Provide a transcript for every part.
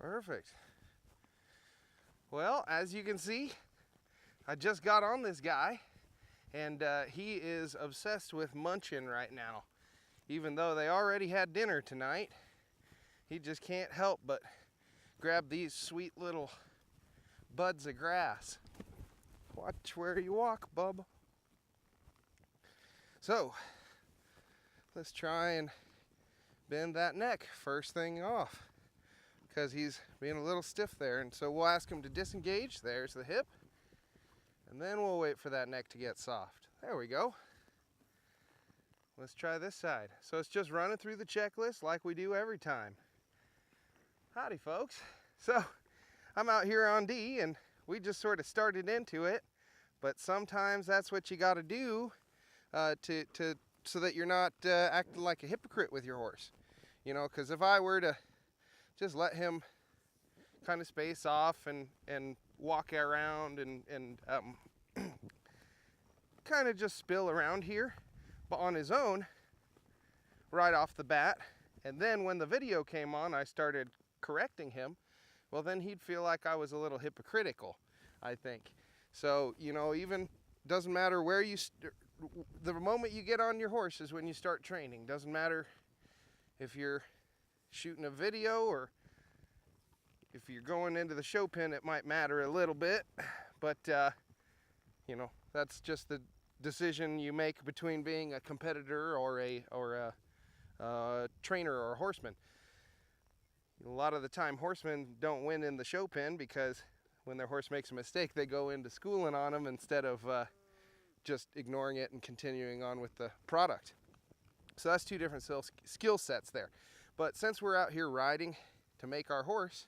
Perfect. Well, as you can see, I just got on this guy, and he is obsessed with munching right now. Even though they already had dinner tonight, he just can't help but grab these sweet little buds of grass. Watch where you walk, bub. So, let's try and bend that neck first thing off, because he's being a little stiff there. And so we'll ask him to disengage. There's the hip. And then we'll wait for that neck to get soft. There we go. Let's try this side. So it's just running through the checklist like we do every time. Howdy, folks. So I'm out here on D, and we just sort of started into it. But sometimes that's what you got to do so that you're not acting like a hypocrite with your horse. You know, because if I were to just let him kind of space off and walk around and kind of just spill around here but on his own right off the bat, and then when the video came on I started correcting him, well then he'd feel like I was a little hypocritical, I think. So, you know, even doesn't matter where you the moment you get on your horse is when you start training. Doesn't matter if you're shooting a video or if you're going into the show pen, it might matter a little bit, but you know, that's just the decision you make between being a competitor or a trainer or a horseman. A lot of the time horsemen don't win in the show pen because when their horse makes a mistake, they go into schooling on them instead of just ignoring it and continuing on with the product. So that's two different skill sets there. But since we're out here riding to make our horse,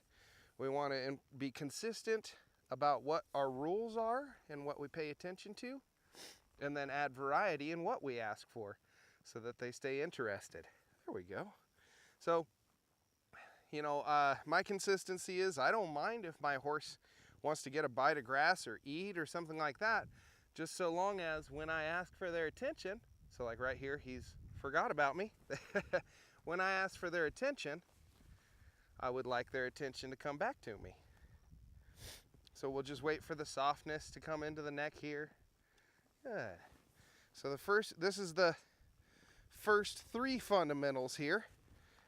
we want to be consistent about what our rules are and what we pay attention to, and then add variety in what we ask for so that they stay interested. There we go. So, you know, my consistency is I don't mind if my horse wants to get a bite of grass or eat or something like that, just so long as when I ask for their attention, so like right here, he's forgot about me. When I ask for their attention, I would like their attention to come back to me. So we'll just wait for the softness to come into the neck here. Good. So this is the first three fundamentals here,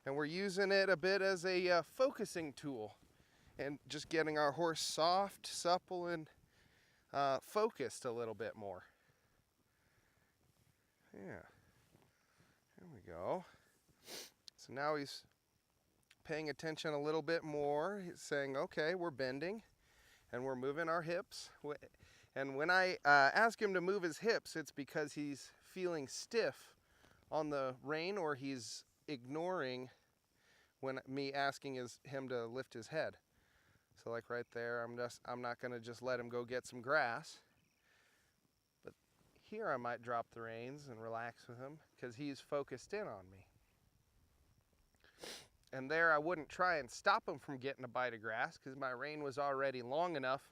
and we're using it a bit as a focusing tool and just getting our horse soft, supple, and focused a little bit more. Yeah, there we go. So now he's paying attention a little bit more. He's saying, okay, we're bending and we're moving our hips. And when I ask him to move his hips, it's because he's feeling stiff on the rein, or he's ignoring when me asking him to lift his head. So like right there, I'm not gonna just let him go get some grass. But here I might drop the reins and relax with him because he's focused in on me. And there I wouldn't try and stop him from getting a bite of grass because my rein was already long enough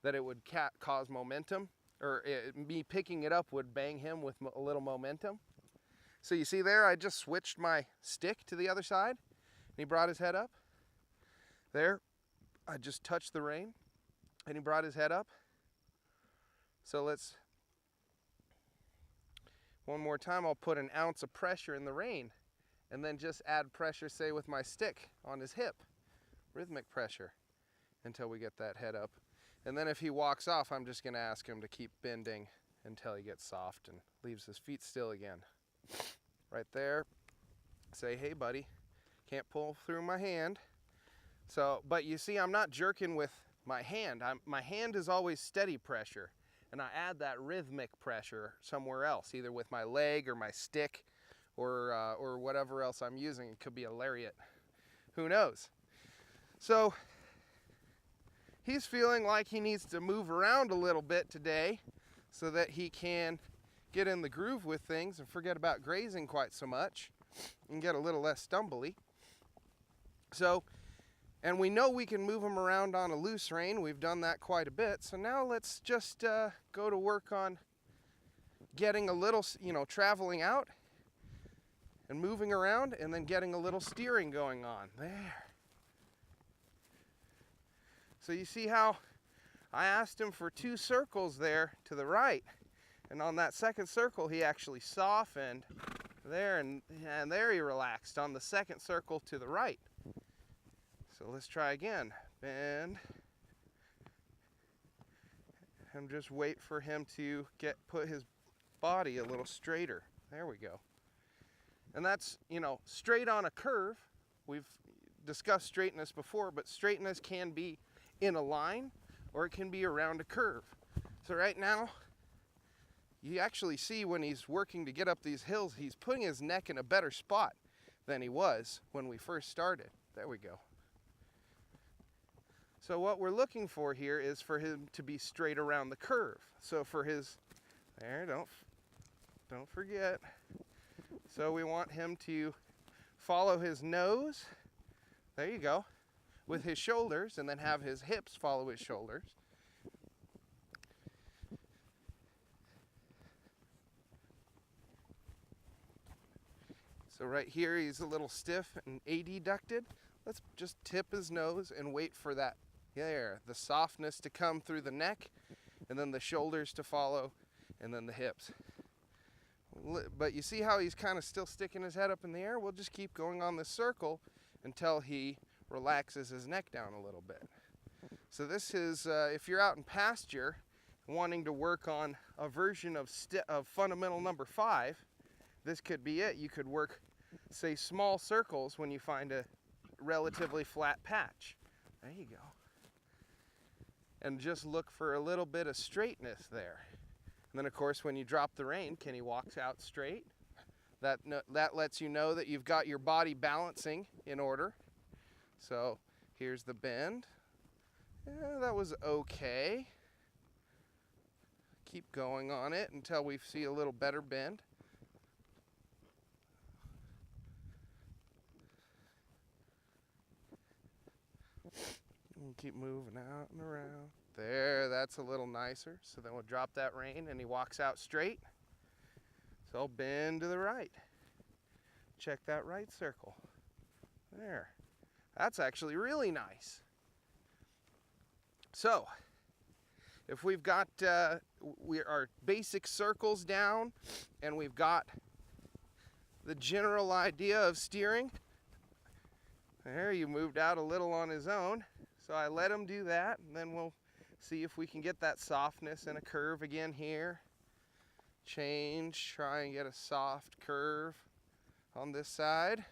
that it would cause momentum, or me picking it up would bang him with a little momentum. So you see there, I just switched my stick to the other side and he brought his head up. There, I just touched the rein and he brought his head up. So one more time, I'll put an ounce of pressure in the rein and then just add pressure, say with my stick on his hip, rhythmic pressure, until we get that head up. And then if he walks off, I'm just gonna ask him to keep bending until he gets soft and leaves his feet still again. Right there, say, hey buddy, can't pull through my hand. So, but you see, I'm not jerking with my hand. My hand is always steady pressure, and I add that rhythmic pressure somewhere else, either with my leg or my stick, or whatever else I'm using. It could be a lariat, who knows? So he's feeling like he needs to move around a little bit today so that he can get in the groove with things and forget about grazing quite so much and get a little less stumbly. So, and we know we can move him around on a loose rein. We've done that quite a bit. So now let's just go to work on getting a little, traveling out and moving around, and then getting a little steering going on. There. So you see how I asked him for 2 circles there to the right, and on that second circle he actually softened there, and there he relaxed on the second circle to the right. So let's try again. Bend, and just wait for him to put his body a little straighter. There we go. And that's, you know, straight on a curve. We've discussed straightness before, but straightness can be in a line or it can be around a curve. So right now, you actually see when he's working to get up these hills, he's putting his neck in a better spot than he was when we first started. There we go. So what we're looking for here is for him to be straight around the curve. So for his, there, don't forget. So we want him to follow his nose, there you go, with his shoulders, and then have his hips follow his shoulders. So right here he's a little stiff and adducted. Let's just tip his nose and wait for that, there, the softness to come through the neck, and then the shoulders to follow, and then the hips. But you see how he's kind of still sticking his head up in the air? We'll just keep going on this circle until he relaxes his neck down a little bit. So this is, if you're out in pasture wanting to work on a version of fundamental number 5, this could be it. You could work, say, small circles when you find a relatively flat patch. There you go. And just look for a little bit of straightness there. And then, of course, when you drop the rein, can he walk out straight? That lets you know that you've got your body balancing in order. So here's the bend. Yeah, that was okay. Keep going on it until we see a little better bend. And keep moving out and around. There, that's a little nicer. So then we'll drop that rein and he walks out straight. So I'll bend to the right. Check that right circle. There. That's actually really nice. So, if we've got our basic circles down and we've got the general idea of steering, there, you moved out a little on his own. So I let him do that, and then we'll see if we can get that softness in a curve again here. Change, try and get a soft curve on this side.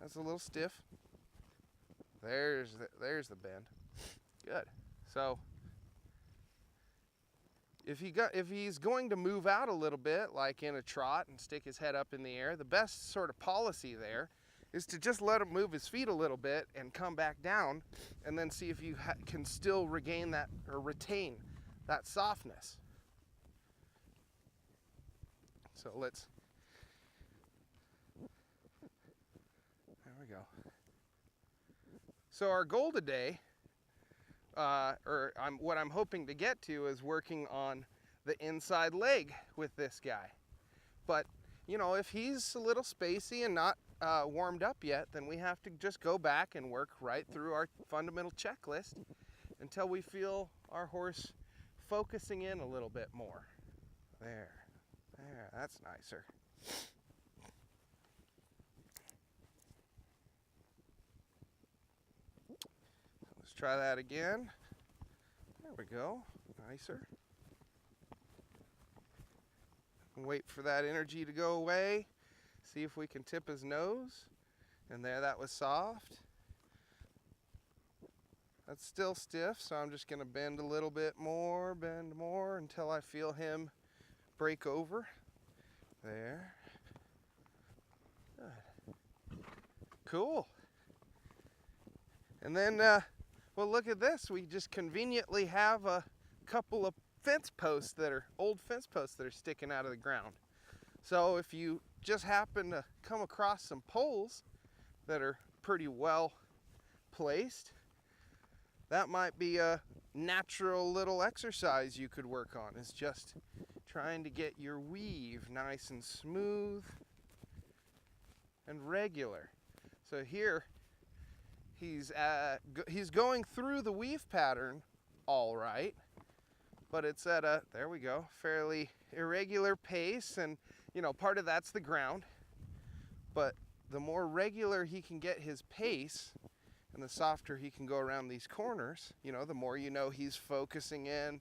That's a little stiff. There's the bend. Good. So if he's going to move out a little bit, like in a trot and stick his head up in the air, the best sort of policy there is to just let him move his feet a little bit and come back down, and then see if you can still regain that or retain that softness. So let's, there we go. So our goal today, what I'm hoping to get to, is working on the inside leg with this guy. But, you know, if he's a little spacey and not warmed up yet, then we have to just go back and work right through our fundamental checklist until we feel our horse focusing in a little bit more. There, that's nicer. Let's try that again. There we go, nicer. Wait for that energy to go away. See if we can tip his nose. And there, that was soft. That's still stiff, so I'm just gonna bend a little bit more, bend more until I feel him break over. There. Good. Cool. And then, well, look at this. We just conveniently have a couple of fence posts that are, old fence posts that are sticking out of the ground. So if you just happen to come across some poles that are pretty well placed, that might be a natural little exercise you could work on, is just trying to get your weave nice and smooth and regular. So here, He's going through the weave pattern all right, but it's at a, there we go, fairly irregular pace, and you know, part of that's the ground, but the more regular he can get his pace and the softer he can go around these corners, you know, the more you know he's focusing in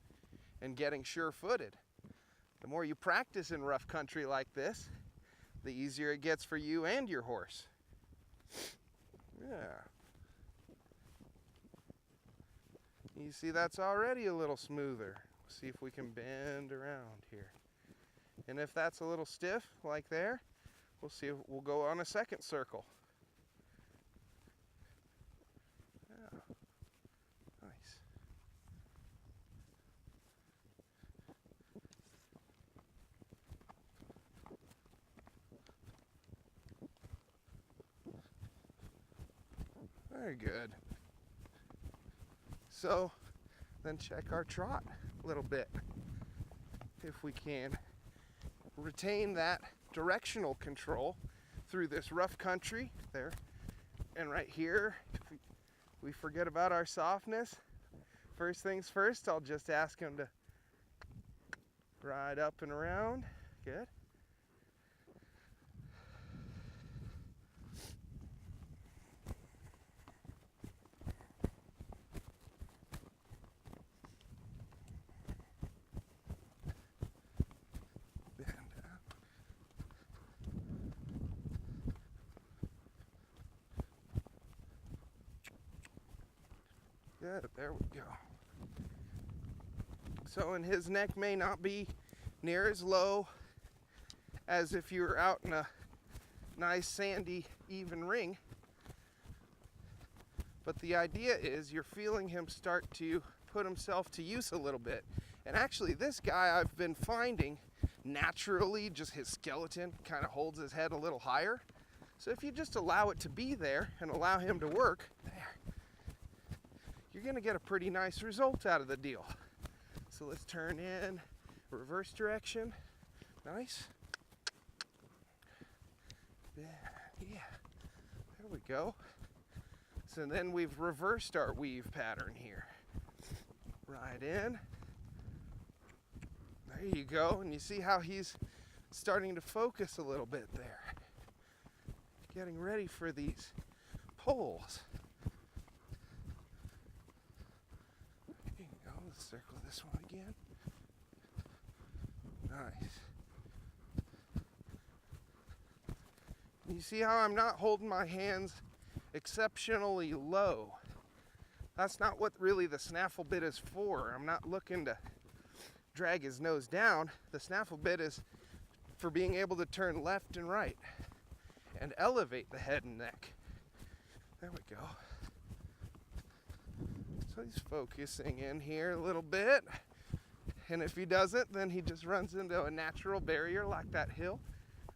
and getting sure-footed. The more you practice in rough country like this, the easier it gets for you and your horse. Yeah. You see, that's already a little smoother. See if we can bend around here. And if that's a little stiff, like there, we'll see if we'll go on a second circle. Yeah. Nice. Very good. So then check our trot a little bit. If we can retain that directional control through this rough country there, and right here, if we forget about our softness, first things first, I'll just ask him to ride up and around. Good. Good, there we go. So, and his neck may not be near as low as if you were out in a nice sandy even ring, but the idea is you're feeling him start to put himself to use a little bit. And actually this guy, I've been finding naturally just his skeleton kind of holds his head a little higher. So if you just allow it to be there and allow him to work there, you're going to get a pretty nice result out of the deal. So let's turn in reverse direction. Nice. Yeah, there we go. So then we've reversed our weave pattern here. Right in. There you go. And you see how he's starting to focus a little bit there. Getting ready for these pulls. Let's circle this one again. Nice. You see how I'm not holding my hands exceptionally low. That's not what really the snaffle bit is for. I'm not looking to drag his nose down. The snaffle bit is for being able to turn left and right and elevate the head and neck. There we go. So he's focusing in here a little bit, and if he doesn't, then he just runs into a natural barrier like that hill.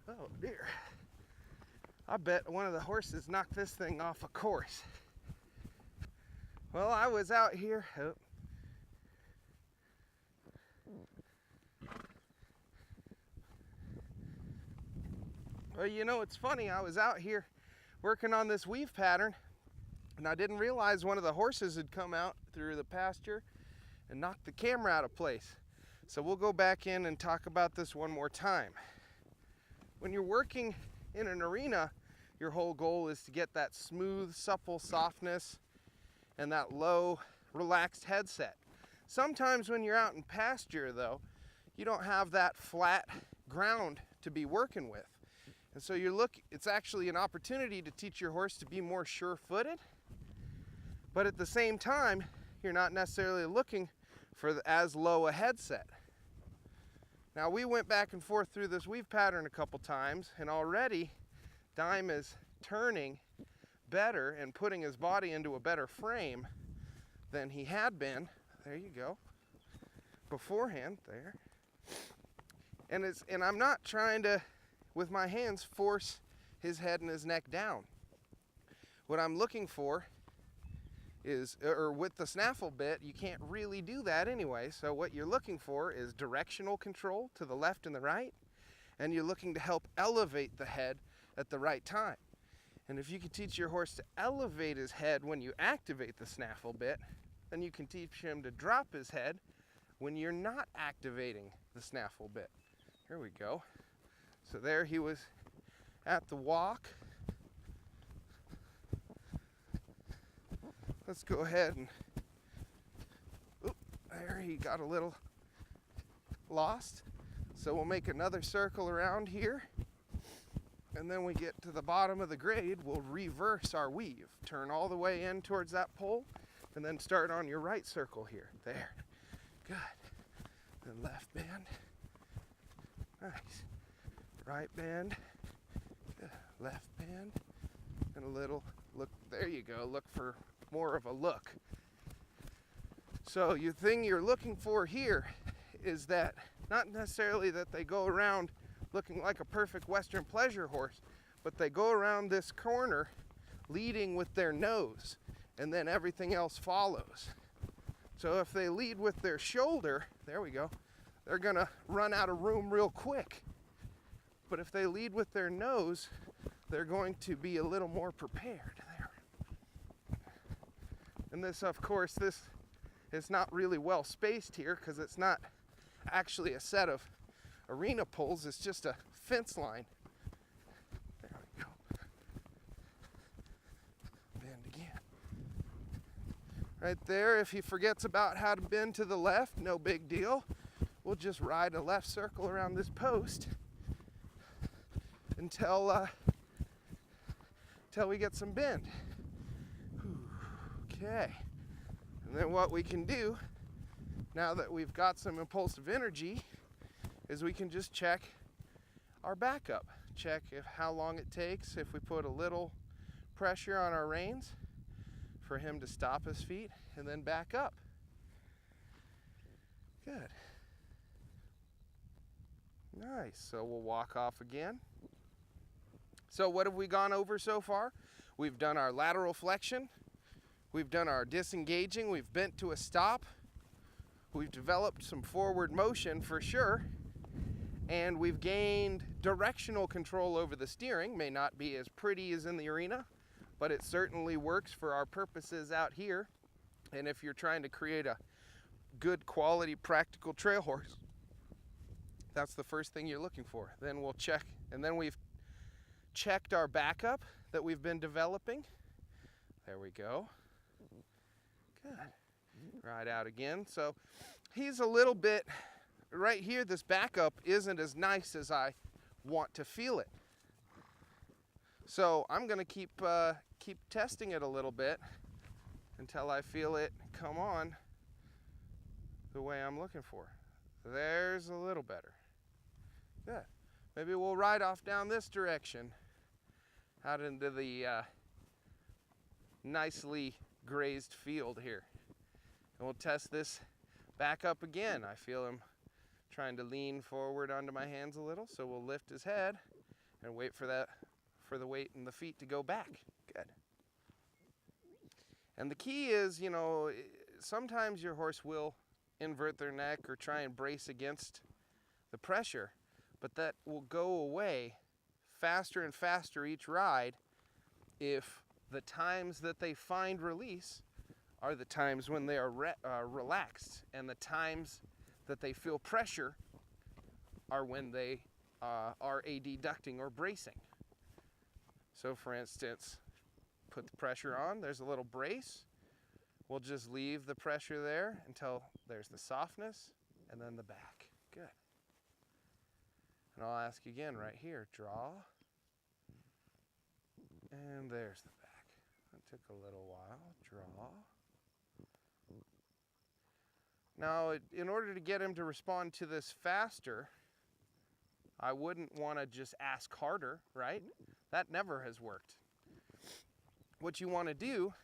Oh dear. I bet one of the horses knocked this thing off a course. Well, I was out here. Oh. Well, you know, it's funny. I was out here working on this weave pattern, and I didn't realize one of the horses had come out through the pasture and knocked the camera out of place. So we'll go back in and talk about this one more time. When you're working in an arena, your whole goal is to get that smooth, supple softness and that low, relaxed headset. Sometimes when you're out in pasture, though, you don't have that flat ground to be working with. And so it's actually an opportunity to teach your horse to be more sure-footed. But at the same time, you're not necessarily looking for as low a headset. Now, we went back and forth through this weave pattern a couple times, and already Dime is turning better and putting his body into a better frame than he had been. There you go. Beforehand, there. And I'm not trying to, with my hands, force his head and his neck down. What I'm looking for is, or with the snaffle bit, you can't really do that anyway. So what you're looking for is directional control to the left and the right, and you're looking to help elevate the head at the right time. And if you can teach your horse to elevate his head when you activate the snaffle bit, then you can teach him to drop his head when you're not activating the snaffle bit. Here we go. So there he was at the walk. Let's go ahead and, there he got a little lost. So we'll make another circle around here. And then we get to the bottom of the grade, we'll reverse our weave. Turn all the way in towards that pole, and then start on your right circle here. There. Good. Then left bend. Nice. Right bend. Good. Left bend. And a little look. There you go. Look for more of a look. So the thing you're looking for here is that, not necessarily that they go around looking like a perfect Western pleasure horse, but they go around this corner leading with their nose, and then everything else follows. So if they lead with their shoulder, there we go, they're gonna run out of room real quick. But if they lead with their nose, they're going to be a little more prepared. There. And this, of course, this is not really well spaced here because it's not actually a set of arena poles, it's just a fence line. There we go. Bend again. Right there, if he forgets about how to bend to the left, no big deal. We'll just ride a left circle around this post until we get some bend. Okay. And then what we can do, now that we've got some impulsive energy, is we can just check our backup. Check how long it takes if we put a little pressure on our reins for him to stop his feet and then back up. Good. Nice. So we'll walk off again. So what have we gone over so far? We've done our lateral flexion. We've done our disengaging. We've bent to a stop. We've developed some forward motion for sure. And we've gained directional control over the steering. May not be as pretty as in the arena, but it certainly works for our purposes out here. And if you're trying to create a good quality practical trail horse, that's the first thing you're looking for. Then we'll check, and then we've checked our backup that we've been developing. There we go. Good. Ride out again. So he's a little bit, right here, this backup isn't as nice as I want to feel it. So I'm going to keep testing it a little bit until I feel it come on the way I'm looking for. There's a little better. Good. Maybe we'll ride off down this direction out into the nicely grazed field here. And we'll test this back up again. I feel him trying to lean forward onto my hands a little, so we'll lift his head and wait for the weight in the feet to go back. Good. And the key is, you know, sometimes your horse will invert their neck or try and brace against the pressure, but that will go away faster and faster each ride if the times that they find release are the times when they are relaxed, and the times that they feel pressure are when they are adducting or bracing. So for instance, put the pressure on, there's a little brace. We'll just leave the pressure there until there's the softness and then the back. Good. And I'll ask again right here, draw. And there's the back. That took a little while. Draw. Now, in order to get him to respond to this faster, I wouldn't want to just ask harder, right? That never has worked. What you want to do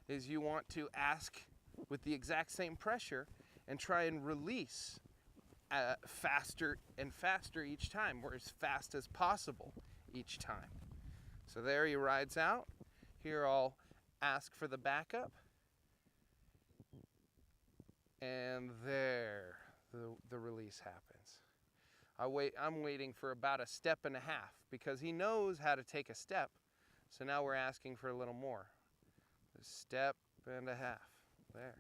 is you want to ask with the exact same pressure and try and release faster and faster each time, or as fast as possible each time. So there he rides out. Here I'll ask for the backup. And there, the release happens. I'm waiting for about a step and a half because he knows how to take a step. So now we're asking for a little more. A step and a half. There.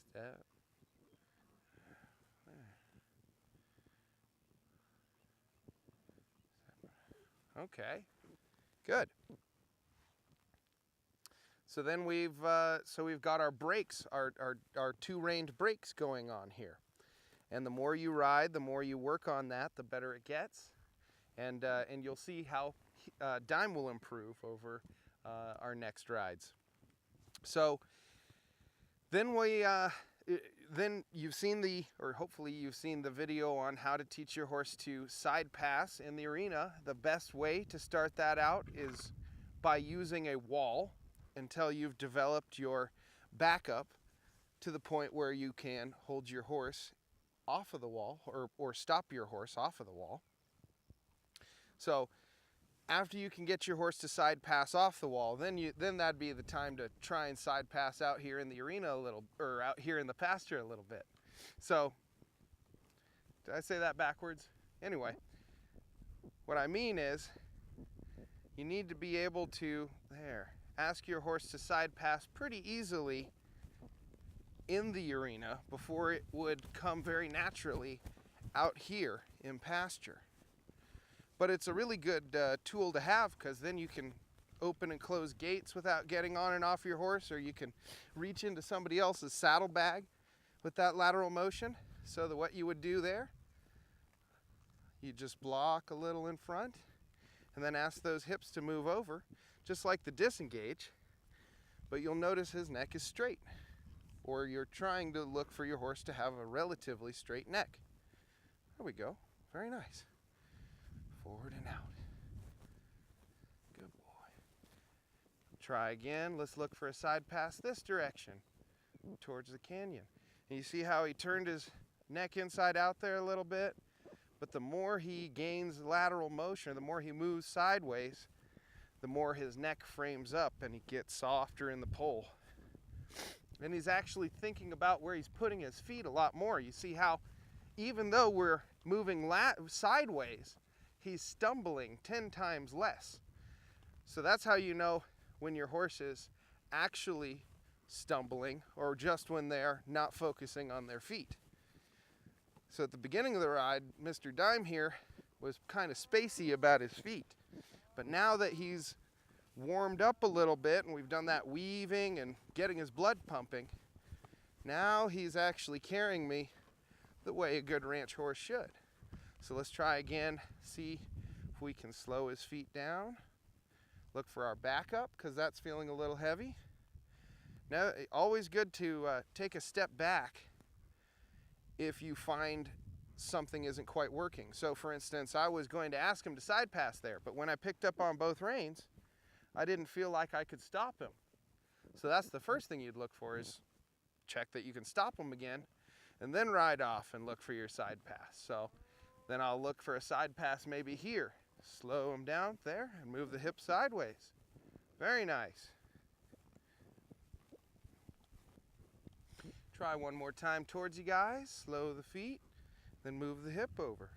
Step. There. Okay. Good. So then we've got our brakes, our two-reined brakes going on here. And the more you ride, the more you work on that, the better it gets. And you'll see how Dime will improve over our next rides. So then then you've seen hopefully you've seen the video on how to teach your horse to side pass in the arena. The best way to start that out is by using a wall until you've developed your backup to the point where you can hold your horse off of the wall or stop your horse off of the wall. So after you can get your horse to side pass off the wall, then that'd be the time to try and side pass out here in the arena a little, or out here in the pasture a little bit. So, did I say that backwards? Anyway, what I mean is you need to be able to, ask your horse to side pass pretty easily in the arena before it would come very naturally out here in pasture. But it's a really good tool to have, because then you can open and close gates without getting on and off your horse, or you can reach into somebody else's saddlebag with that lateral motion. So that what you would do there, you just block a little in front and then ask those hips to move over, just like the disengage, but you'll notice his neck is straight, or you're trying to look for your horse to have a relatively straight neck. There we go. Very nice. Forward and out. Good boy. Try again. Let's look for a side pass this direction towards the canyon. And you see how he turned his neck inside out there a little bit? But the more he gains lateral motion, the more he moves sideways, the more his neck frames up and he gets softer in the pole. And he's actually thinking about where he's putting his feet a lot more. You see how even though we're moving sideways, he's stumbling 10 times less. So that's how you know when your horse is actually stumbling or just when they're not focusing on their feet. So at the beginning of the ride, Mr. Dime here was kind of spacey about his feet. But now that he's warmed up a little bit and we've done that weaving and getting his blood pumping, now he's actually carrying me the way a good ranch horse should. So let's try again, see if we can slow his feet down. Look for our backup, because that's feeling a little heavy. Now, always good to take a step back if you find something isn't quite working. So for instance, I was going to ask him to side pass there, but when I picked up on both reins, I didn't feel like I could stop him. So that's the first thing you'd look for, is check that you can stop him again, and then ride off and look for your side pass. So then I'll look for a side pass maybe here. Slow him down there and move the hip sideways. Very nice. Try one more time towards you guys. Slow the feet, then move the hip over.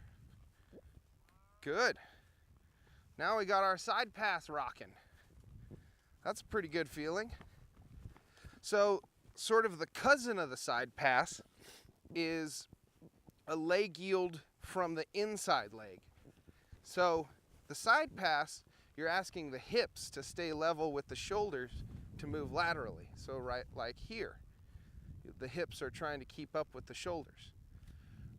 Good. Now we got our side pass rocking. That's a pretty good feeling. So sort of the cousin of the side pass is a leg yield from the inside leg. So the side pass, you're asking the hips to stay level with the shoulders to move laterally. So right like here, the hips are trying to keep up with the shoulders.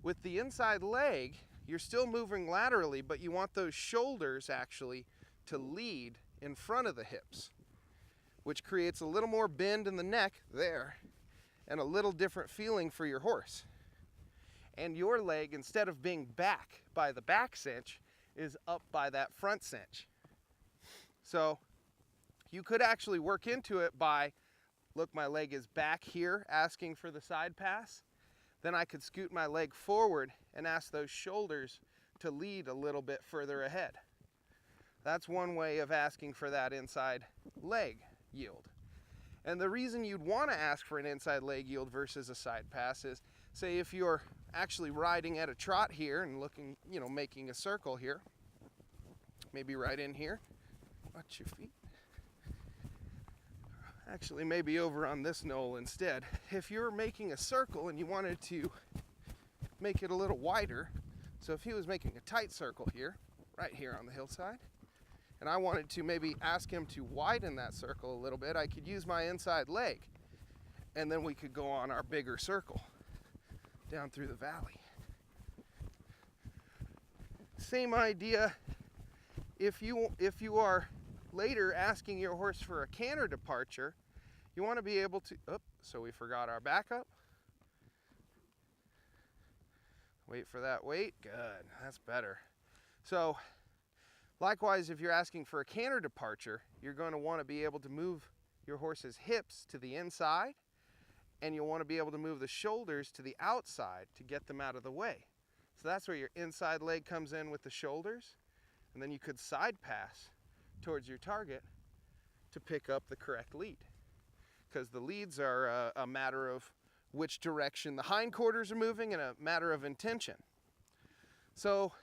With the inside leg, you're still moving laterally, but you want those shoulders actually to lead in front of the hips, which creates a little more bend in the neck there and a little different feeling for your horse. And your leg, instead of being back by the back cinch, is up by that front cinch. So you could actually work into it by, look, my leg is back here asking for the side pass. Then I could scoot my leg forward and ask those shoulders to lead a little bit further ahead. That's one way of asking for that inside leg yield. And the reason you'd want to ask for an inside leg yield versus a side pass is, say if you're actually riding at a trot here and looking, making a circle here, maybe right in here, Watch your feet. Actually, maybe over on this knoll instead. If you're making a circle and you wanted to make it a little wider, so if he was making a tight circle here, right here on the hillside, and I wanted to maybe ask him to widen that circle a little bit, I could use my inside leg, and then we could go on our bigger circle down through the valley. Same idea if you are later asking your horse for a canter departure, you want to be able to, so we forgot our backup. Wait for that weight, good, that's better. So likewise, if you're asking for a canter departure, you're going to want to be able to move your horse's hips to the inside, and you'll want to be able to move the shoulders to the outside to get them out of the way. So that's where your inside leg comes in with the shoulders, and then you could side pass towards your target to pick up the correct lead. Because the leads are a matter of which direction the hindquarters are moving and a matter of intention. So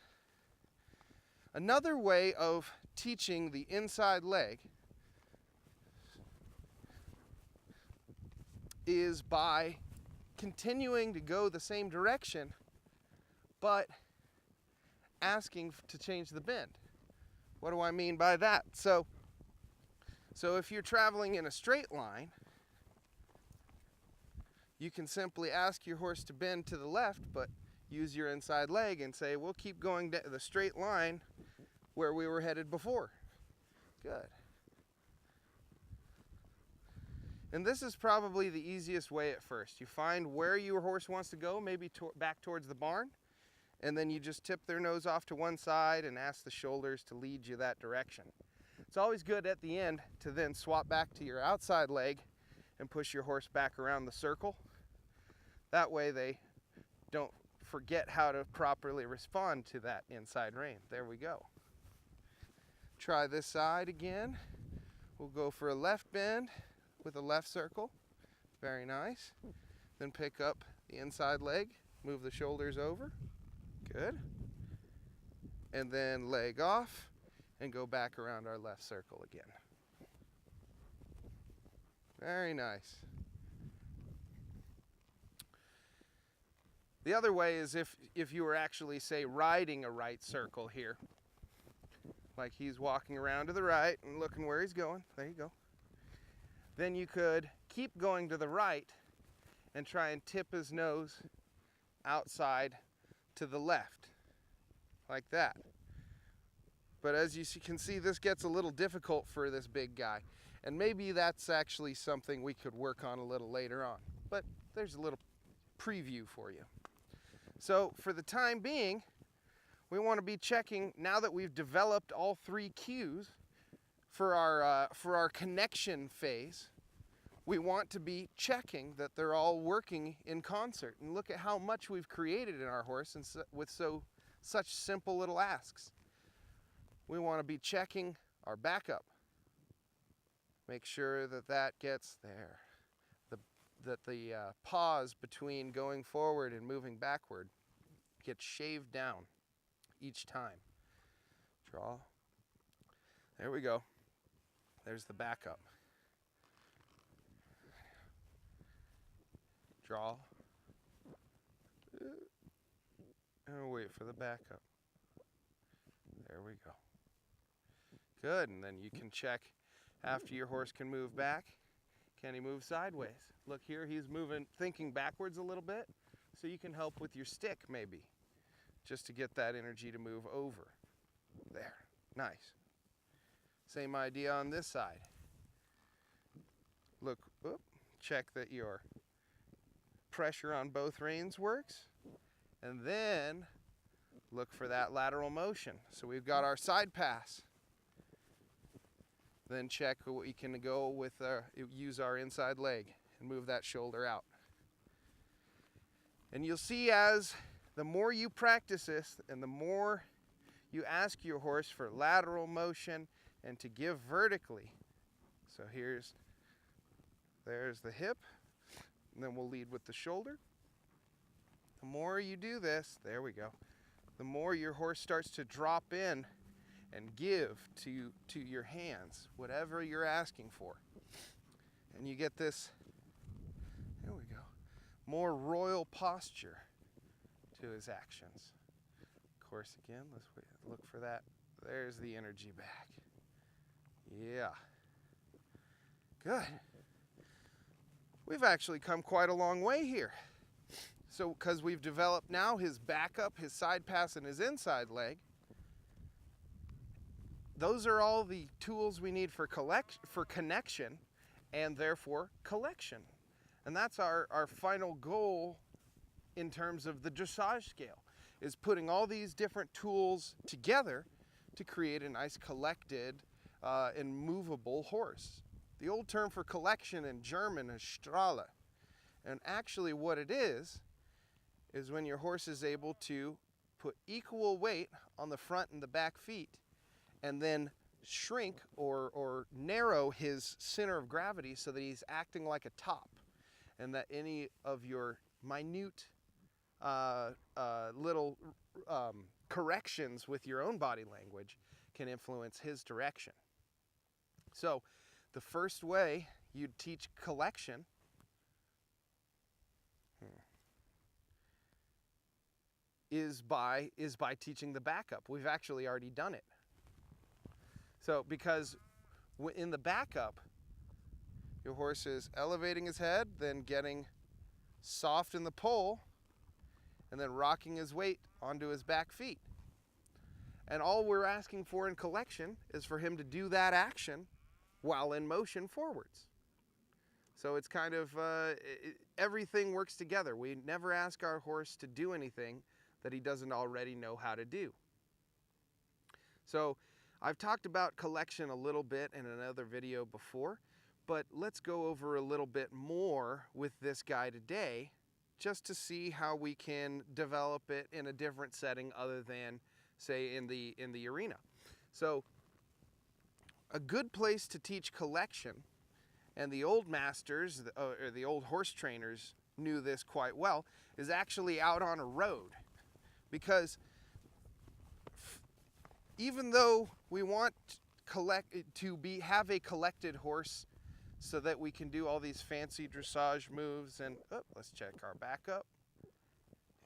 another way of teaching the inside leg is by continuing to go the same direction, but asking to change the bend. What do I mean by that? So if you're traveling in a straight line, you can simply ask your horse to bend to the left, but use your inside leg and say, we'll keep going the straight line where we were headed before. Good. And this is probably the easiest way at first. You find where your horse wants to go, maybe back towards the barn, and then you just tip their nose off to one side and ask the shoulders to lead you that direction. It's always good at the end to then swap back to your outside leg and push your horse back around the circle. That way they don't forget how to properly respond to that inside rein. There we go. Try this side again. We'll go for a left bend with a left circle. Very nice. Then pick up the inside leg, move the shoulders over. Good. And then leg off and go back around our left circle again. Very nice. The other way is if you were actually, say, riding a right circle here. Like he's walking around to the right and looking where he's going. There you go. Then you could keep going to the right and try and tip his nose outside to the left, like that. But as you can see, this gets a little difficult for this big guy. And maybe that's actually something we could work on a little later on. But there's a little preview for you. So for the time being, we want to be checking, now that we've developed all three cues for our connection phase, we want to be checking that they're all working in concert. And look at how much we've created in our horse and with such simple little asks. We want to be checking our backup. Make sure that that gets there. That the pause between going forward and moving backward gets shaved down each time. Draw. There we go. There's the backup. Draw. And wait for the backup. There we go. Good, and then you can check after your horse can move back. Can he move sideways? Look here, he's moving, thinking backwards a little bit, so you can help with your stick maybe, just to get that energy to move over. There, nice. Same idea on this side. Look, check that your pressure on both reins works, and then look for that lateral motion. So we've got our side pass. Then check we can go with use our inside leg and move that shoulder out. And you'll see as the more you practice this and the more you ask your horse for lateral motion and to give vertically. So there's the hip, and then we'll lead with the shoulder. The more you do this, there we go, the more your horse starts to drop in and give to your hands whatever you're asking for. And you get this, there we go, more royal posture to his actions. Of course, again, let's look for that. There's the energy back. Yeah. Good. We've actually come quite a long way here. So, because we've developed now his backup, his side pass, and his inside leg, those are all the tools we need for connection, and therefore collection. And that's our final goal in terms of the dressage scale, is putting all these different tools together to create a nice collected and movable horse. The old term for collection in German is Strahle. And actually what it is when your horse is able to put equal weight on the front and the back feet, and then shrink or narrow his center of gravity so that he's acting like a top, and that any of your minute little corrections with your own body language can influence his direction. So the first way you'd teach collection is by teaching the backup. We've actually already done it. So because in the backup, your horse is elevating his head, then getting soft in the poll, and then rocking his weight onto his back feet. And all we're asking for in collection is for him to do that action while in motion forwards. So it's kind of, everything works together. We never ask our horse to do anything that he doesn't already know how to do. So I've talked about collection a little bit in another video before, but let's go over a little bit more with this guy today, just to see how we can develop it in a different setting other than, say, in the arena. So a good place to teach collection, and the old masters, or the old horse trainers knew this quite well, is actually out on a road. Because even though we want have a collected horse so that we can do all these fancy dressage moves, and let's check our backup.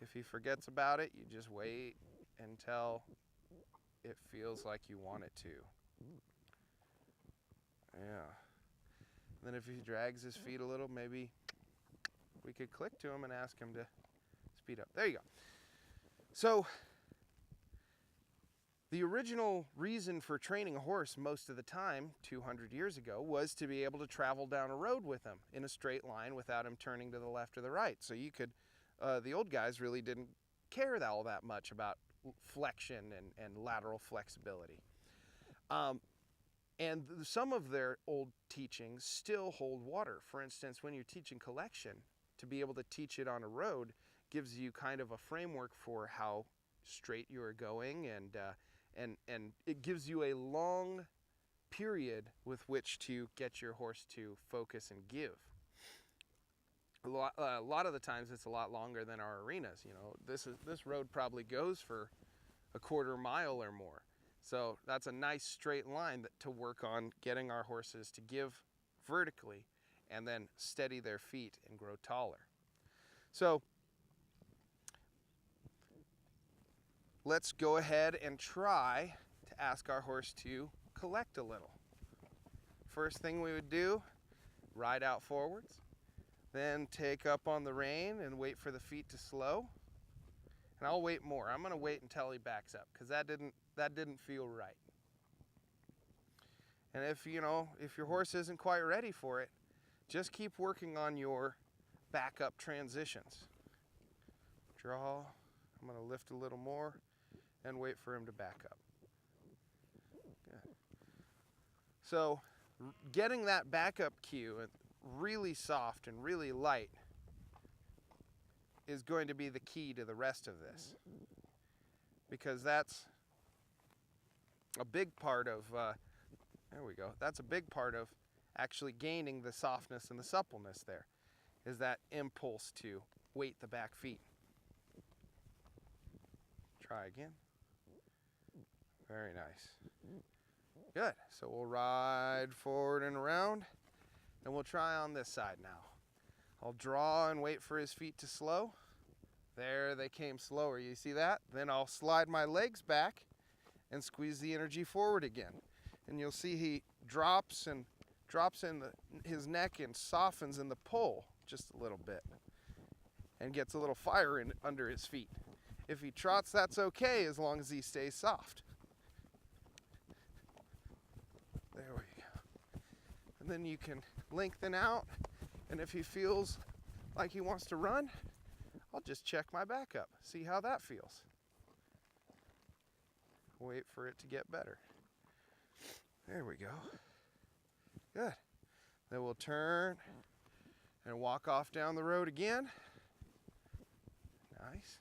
If he forgets about it, you just wait until it feels like you want it to. Yeah. Then if he drags his feet a little, maybe we could click to him and ask him to speed up. There you go. So the original reason for training a horse most of the time, 200 years ago, was to be able to travel down a road with him in a straight line without him turning to the left or the right. So you could, the old guys really didn't care all that much about flexion and lateral flexibility. And some of their old teachings still hold water. For instance, when you're teaching collection, to be able to teach it on a road gives you kind of a framework for how straight you are going, and it gives you a long period with which to get your horse to focus and give. A lot of the times it's a lot longer than our arenas. You know, this road probably goes for a quarter mile or more. So that's a nice straight line to work on getting our horses to give vertically and then steady their feet and grow taller. So let's go ahead and try to ask our horse to collect a little. First thing we would do, ride out forwards, then take up on the rein and wait for the feet to slow. And I'll wait more. I'm going to wait until he backs up, because that didn't feel right. And if your horse isn't quite ready for it, just keep working on your backup transitions. Draw. I'm going to lift a little more and wait for him to back up. Good. So getting that backup cue really soft and really light is going to be the key to the rest of this, because that's a big part of, there we go, that's a big part of actually gaining the softness and the suppleness there, is that impulse to weight the back feet. Try again. Very nice. Good. So we'll ride forward and around, and we'll try on this side now. I'll draw and wait for his feet to slow. There, they came slower. You see that? Then I'll slide my legs back and squeeze the energy forward again. And you'll see he drops in his neck and softens in the pull just a little bit and gets a little fire in under his feet. If he trots, that's okay as long as he stays soft. There we go. And then you can lengthen out, and if he feels like he wants to run, I'll just check my backup, see how that feels. Wait for it to get better. There we go. Good. Then we'll turn and walk off down the road again. Nice.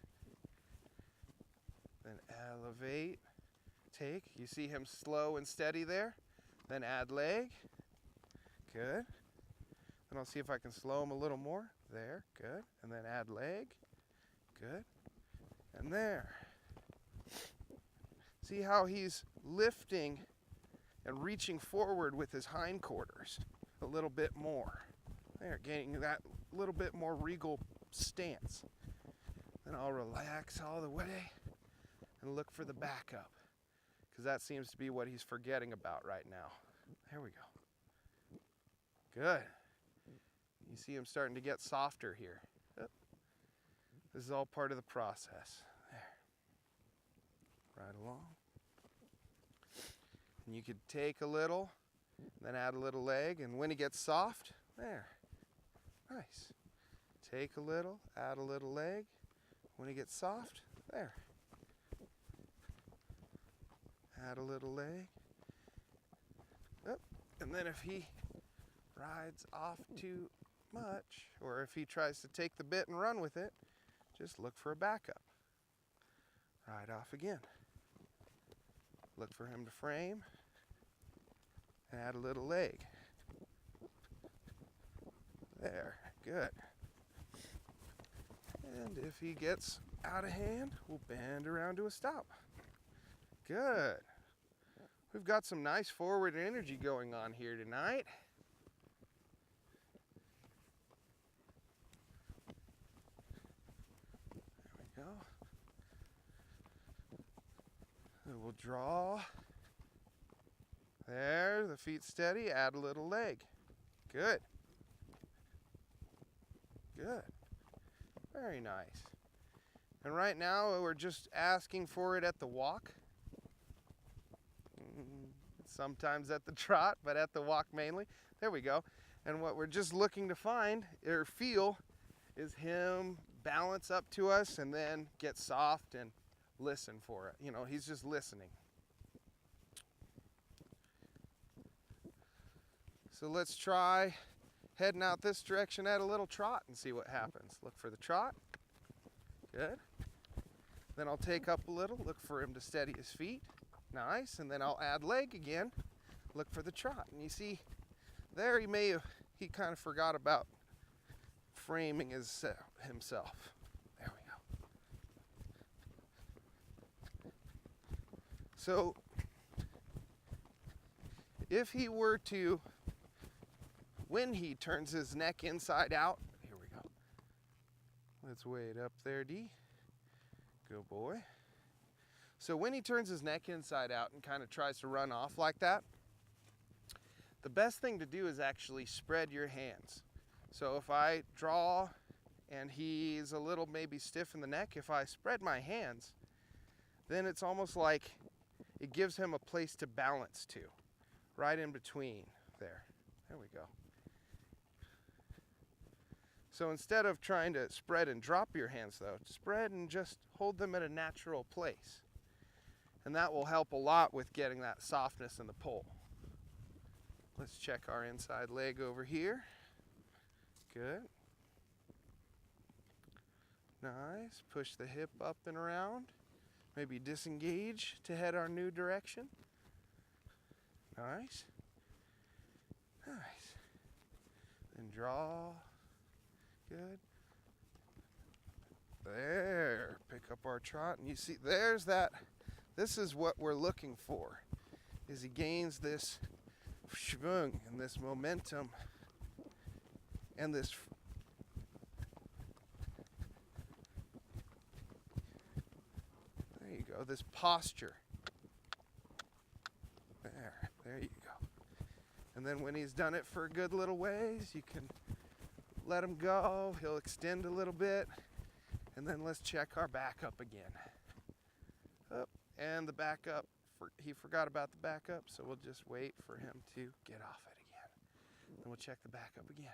Then elevate, take. You see him slow and steady there? Then add leg. Good. Then I'll see if I can slow him a little more. There, good. And then add leg. Good. And there. See how he's lifting and reaching forward with his hindquarters a little bit more. There, getting that little bit more regal stance. Then I'll relax all the way and look for the backup, because that seems to be what he's forgetting about right now. There we go. Good. You see him starting to get softer here. This is all part of the process. There. Right along. And you could take a little, then add a little leg, and when he gets soft, there. Nice. Take a little, add a little leg. When he gets soft, there. Add a little leg. Yep. And then if he rides off too much, or if he tries to take the bit and run with it, just look for a backup. Ride off again. Look for him to frame. And add a little leg. There, good. And if he gets out of hand, we'll bend around to a stop. Good. We've got some nice forward energy going on here tonight. There we go. And we'll draw. There, the feet steady, add a little leg. Good. Good. Very nice. And right now we're just asking for it at the walk. Sometimes at the trot, but at the walk mainly. There we go. And what we're just looking to find or feel is him balance up to us and then get soft and listen for it. You know, he's just listening. So let's try heading out this direction at a little trot and see what happens. Look for the trot. Good. Then I'll take up a little, look for him to steady his feet. Nice. And then I'll add leg again, look for the trot. And you see there he kind of forgot about framing himself. There we go. So if he were to, when he turns his neck inside out, here we go. Let's wait up there, D. Good boy. So when he turns his neck inside out and kind of tries to run off like that, the best thing to do is actually spread your hands. So if I draw and he's a little maybe stiff in the neck, if I spread my hands, then it's almost like it gives him a place to balance to, right in between there. There we go. So instead of trying to spread and drop your hands though, spread and just hold them at a natural place. And that will help a lot with getting that softness in the pull. Let's check our inside leg over here. Good. Nice. Push the hip up and around. Maybe disengage to head our new direction. Nice. Nice. Then draw. Good. There. Pick up our trot. And you see, there's that this is what we're looking for, is he gains this schwung and this momentum and this this posture. There you go. And then when he's done it for a good little ways, you can let him go. He'll extend a little bit. And then let's check our backup again. And the backup, he forgot about the backup, so we'll just wait for him to get off it again. Then we'll check the backup again.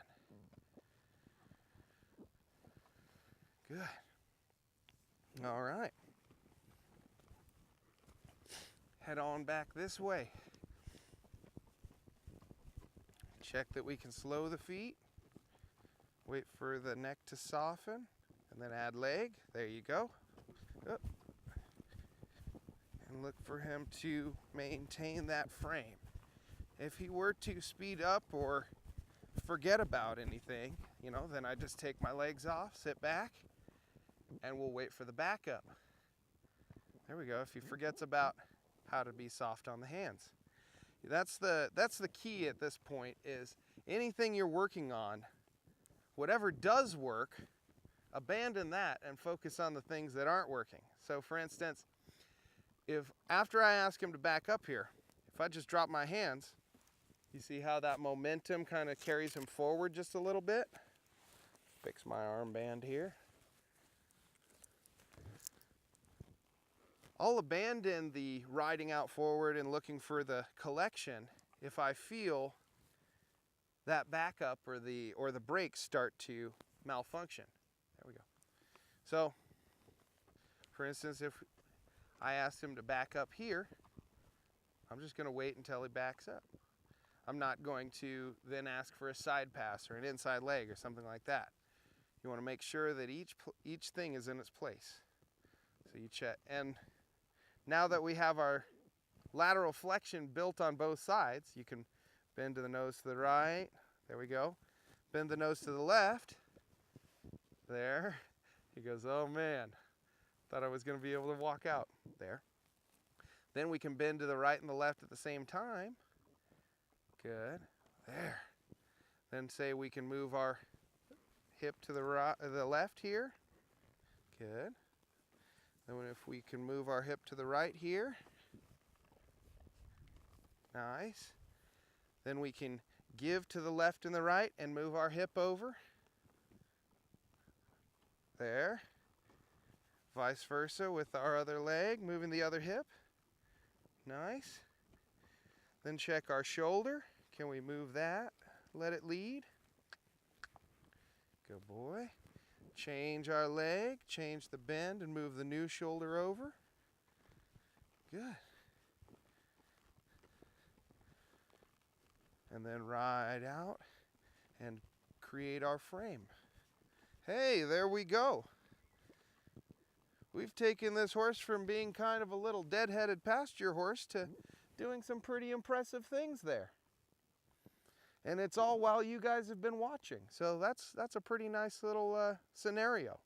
Good. All right. Head on back this way. Check that we can slow the feet. Wait for the neck to soften, and then add leg. There you go. Up. And look for him to maintain that frame. If he were to speed up or forget about anything, then I just take my legs off, sit back, and we'll wait for the backup. There we go. If he forgets about how to be soft on the hands. That's the key at this point, is anything you're working on, whatever does work, abandon that and focus on the things that aren't working. So for instance, if after I ask him to back up here, if I just drop my hands, you see how that momentum kind of carries him forward just a little bit? Fix my armband here. I'll abandon the riding out forward and looking for the collection if I feel that backup or the brakes start to malfunction. There we go. So, for instance, if I asked him to back up here, I'm just going to wait until he backs up. I'm not going to then ask for a side pass or an inside leg or something like that. You want to make sure that each thing is in its place. So you check. And now that we have our lateral flexion built on both sides, you can bend to the nose to the right. There we go. Bend the nose to the left. There. He goes, oh man, thought I was going to be able to walk out. There. Then we can bend to the right and the left at the same time. Good. There. Then say we can move our hip to the right, the left here. Good. Then if we can move our hip to the right here. Nice. Then we can give to the left and the right and move our hip over. There. Vice versa with our other leg, moving the other hip. Nice. Then check our shoulder. Can we move that? Let it lead. Good boy. Change our leg, change the bend, and move the new shoulder over. Good. And then ride out and create our frame. Hey, there we go. We've taken this horse from being kind of a little dead-headed pasture horse to doing some pretty impressive things there. And it's all while you guys have been watching. So that's a pretty nice little scenario.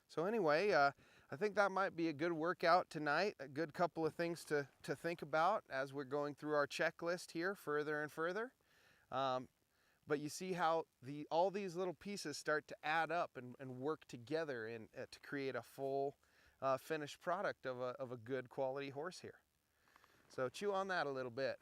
So anyway, I think that might be a good workout tonight, a good couple of things to think about as we're going through our checklist here further and further. But you see how all these little pieces start to add up and work together to create a full finished product of a good quality horse here. So chew on that a little bit.